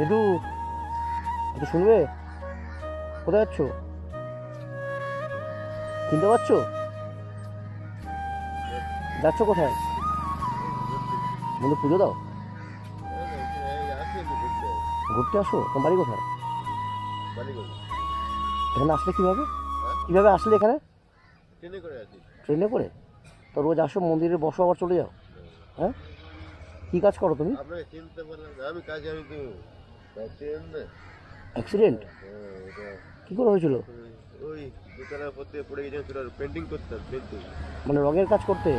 একটু একটু শুনবে? কোথায় যাচ্ছ? চিনতে পারছো? যাচ্ছ কোথায়? বন্ধু পুজো দাও? ঘুরতে আসো? তোমার বাড়ি কোথায়? এখানে আসলে কীভাবে? কীভাবে আসলে এখানে? ট্রেনে করে? তো রোজ আসো, মন্দিরে বসো, আবার চলে যাও? হ্যাঁ, কী কাজ করো তুমি? অ্যাক্সিডেন্ট কী করে হয়েছিল? মানে রঙের কাজ করতে?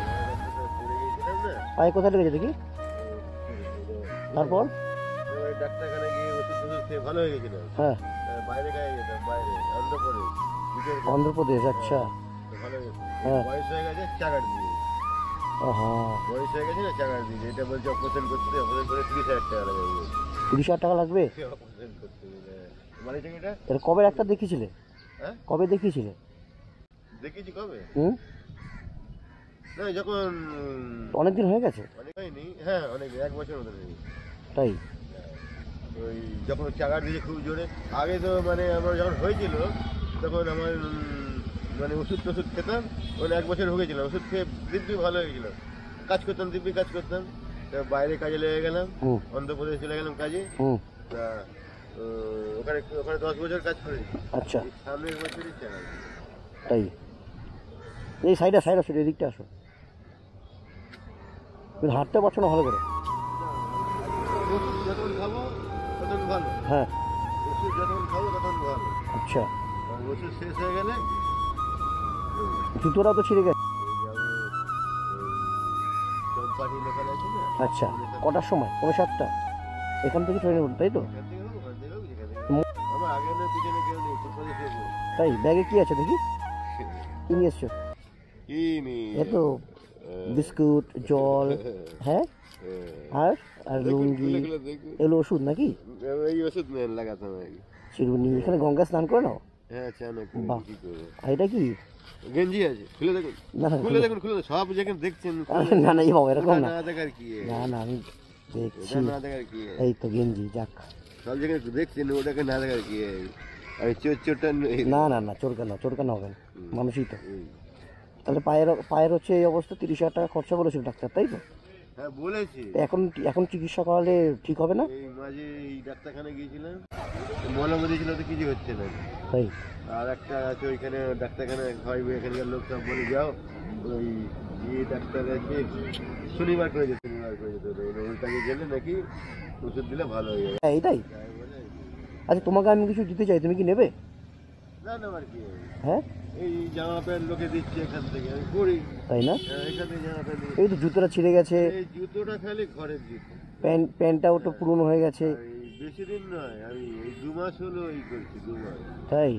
পায়ে কোথায় লেগেছে দেখি? তারপর? ডাক্তারখানে গিয়ে ওষুধ খেয়ে ভালো হয়ে গেছিল। হ্যাঁ, বাইরে গায়ে যেতাম, বাইরে অন্ধ্রপ্রদেশ। অন্ধ্রপ্রদেশ, আচ্ছা। ভালো হয়ে গেছে। হ্যাঁ, বয়স হয়ে গেছে চাগার দিয়ে। হ্যাঁ, বয়স হয়ে গেছে না, চাগার দিয়ে। এটা বলছে অপারেশন করতে, অপারেশন করে 30,000 টাকা লাগবে। 30,000 টাকা লাগবে? অপারেশন করতে গেলে মানে এটা এটা কবে একটা দেখিয়েছিলে? হ্যাঁ, কবে দেখিয়েছিলে? দেখেছি কবে? না, যখন অনেক দিন হয়ে গেছে? অনেক হয়নি। হ্যাঁ, অনেক, 1 বছর মতো হয়ে গেছে। তাই? ওই যখন চাগার দিয়েছে খুব জোরে। আগে তো মানে আমার যখন হয়েছিল তখন আমার মানে ওষুধ টষুধ খেতাম। ওখানে 1 বছর হয়ে গেছিল, ওষুধ খেয়ে দিব্যি ভালো হয়ে গেছিল। কাজ করতাম, দিব্যি কাজ করতাম। বাইরে কাজে লেগে গেলাম, অন্ধ্রপ্রদেশ চলে গেলাম কাজে। তা ওখানে ওখানে 10 বছর কাজ করেছি। আচ্ছা, সামনের বছরই চালাই। তাই? এই সাইডে আসো, এদিকটা আসো। তুমি হাঁটতে পারছো না ভালো করে? ওষুধ যখন খাবো তখন ভালো। হ্যাঁ, ওষুধ যখন খাবো তখন ভালো। আচ্ছা। ওষুধ শেষ হয়ে গেলে জুতোটা তো ছিঁড়ে গেছে। চম্পাটি লোকাল আছে না? আচ্ছা, কটার সময়? 7:30? এখান থেকে ট্রেনে উঠবে, তাই তো? আমার আগে না পিছনে কেউ নেই, ফুটপাতে শুয়ে। তাই? ব্যাগে কি আছে দেখি? কি নিয়ে এসছো? এত বিস্কুট, জল, হ্যাঁ, আর আর লুঙ্গি, এগুলো ওষুধ নাকি? এই ওষুধ লাগাতাম চিরুনি। এখানে গঙ্গা স্নান করে নাও? হ্যাঁ, চান। আর এটা কি? গেঞ্জি আছে, খুলে দেখুন। না না, খুলে দেখুন, খুলে সব যেখানে দেখছেন। না না, এই বাবা, এরকম না। না দেখার কি? না না, আমি দেখছি। না দেখার কি? এই তো গেঞ্জি, যাক। সব যেখানে দেখছেন ওটাকে না দেখার কি? আমি চোরটা না না না, চোরকানো হবে না, মানুষই তো। তাহলে পায়ের হচ্ছে এই অবস্থা, 30,000 টাকা খরচা বলেছিল ডাক্তার, তাই তো? হ্যাঁ, বলেছি। এখন চিকিৎসা করালে ঠিক হবে না? এই মাঝে এই ডাক্তারখানে গিয়েছিলাম, মলম দিয়েছিল তো কিছু হচ্ছে না। তাই? আর একটা আছে ওইখানে ডাক্তারখানে খাওয়াইবে, এখানকার লোক সব বলে যাও ওই ডাক্তার আছে, শনিবার করে যেতে ওইটাকে গেলে নাকি ওষুধ দিলে ভালো হয়ে যাবে। হ্যাঁ, এইটাই। আচ্ছা, তোমাকে আমি কিছু দিতে চাই, তুমি কি নেবে? না না, আর কি? হ্যাঁ, এই জামা প্যান্ট লোকে দিচ্ছে এখান থেকে, আমি করি। তাই না? এখান থেকে জামা প্যান্ট। এই তো জুতোটা ছিঁড়ে গেছে, এই জুতোটা খালি ঘরের জুতো। প্যান্টটাও তো পুরনো হয়ে গেছে। বেশি দিন নয়, আমি এই 2 মাস হলো এই করছি, 2 মাস। তাই?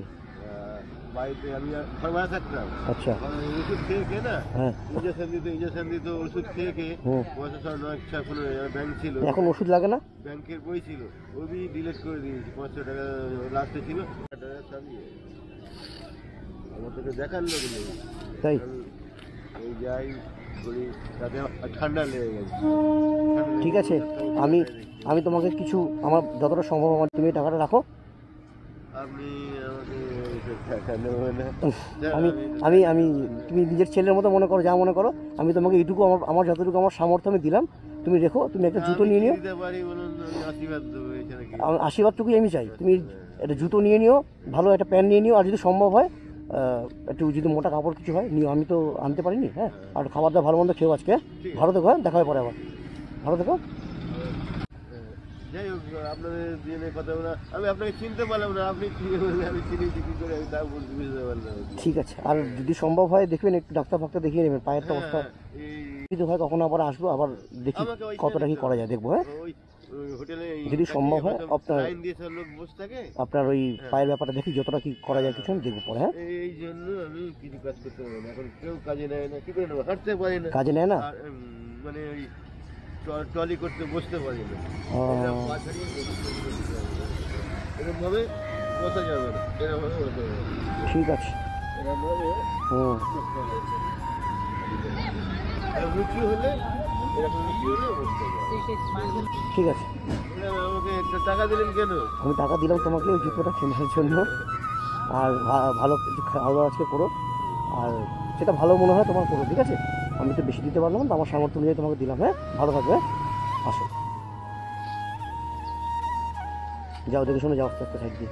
বাড়িতে আমি সবাই থাকতাম। আচ্ছা, ওষুধ খেয়ে না, হ্যাঁ, ইঞ্জেকশন দিত ওষুধ খেয়ে বছর 9 ব্যাংক ছিল। এখন ওষুধ লাগে না? ব্যাংকের বই ছিল, ওই ডিলেট করে দিয়েছি। 500 টাকা লাস্টে ছিল, আমার তোকে দেখার লোক নেই। তাই? ওই যাই করি, তাতে ঠান্ডা লেগে গেছে। ঠিক আছে, আমি তোমাকে কিছু, আমার যতটা সম্ভব, আমার তুমি টাকাটা রাখো। আপনি আমাকে টাকা নেবেন না? আমি তুমি নিজের ছেলের মতো মনে করো, যা মনে করো। আমি তোমাকে এইটুকু, আমার যতটুকু আমার সামর্থ্য আমি দিলাম, তুমি রেখো। তুমি একটা জুতো নিয়ে নিও। আশীর্বাদটুকুই আমি চাই। তুমি একটা জুতো নিয়ে নিও, ভালো একটা প্যান্ট নিয়ে নিও, আর যদি সম্ভব হয় একটু যদি মোটা কাপড় কিছু হয় নিও। আমি তো আনতে পারিনি। হ্যাঁ, আর খাবার দাবার ভালো মন্দ খেও আজকে। ভালো থেকো, হ্যাঁ, দেখা হয় পরে আবার। ভালো থেকো। যাই হোক, আপনাদের দিয়ে কথা বলা, আমি আপনাকে চিনতে পারলাম না। আপনি আমি চিনিয়েছি কি করে, আমি তা বুঝতে পারলাম। ঠিক আছে, আর যদি সম্ভব হয় দেখবেন, একটু ডাক্তার দেখিয়ে নেবেন পায়ের অবস্থা। যদি হয় কখনো আবার আসবো, আবার দেখি কতটা কি করা যায়, দেখবো। হ্যাঁ, যদি সম্ভব হয় আপনার ওই পায়ের ব্যাপারটা দেখি, যতটা কি করা যায় কিছু আমি দেখবো পরে। হ্যাঁ, এই জন্য আমি কিছু কাজ করতে পারি না এখন, কেউ কাজে নেয় না। কি করে নেবো? হাঁটতে পারি না, কাজে নেয় না, মানে ওই ট্রলি করতে বসতে পারি না। এরকম ভাবে বসা যাবে না, এরকম ভাবে বসতে হবে। ঠিক আছে, এরকম ভাবে রুচি হলে এরকম কি হলে বসতে হবে। ঠিক আছে, আমাকে টাকা দিলেন কেন? আমি টাকা দিলাম তোমাকে ওই জুতোটা কেনার জন্য। আর ভালো কিছু খাওয়া দাওয়া আজকে করো, আর সেটা ভালো মনে হয় তোমার করো, ঠিক আছে? আমি তো বেশি দিতে পারলাম না, তো আমার সামর্থ্য অনুযায়ী তোমাকে দিলাম। হ্যাঁ, ভালো থাকবে, হ্যাঁ? আসো, যাও দেখে শুনে যাও, আস্তে আস্তে সাইড দিয়ে।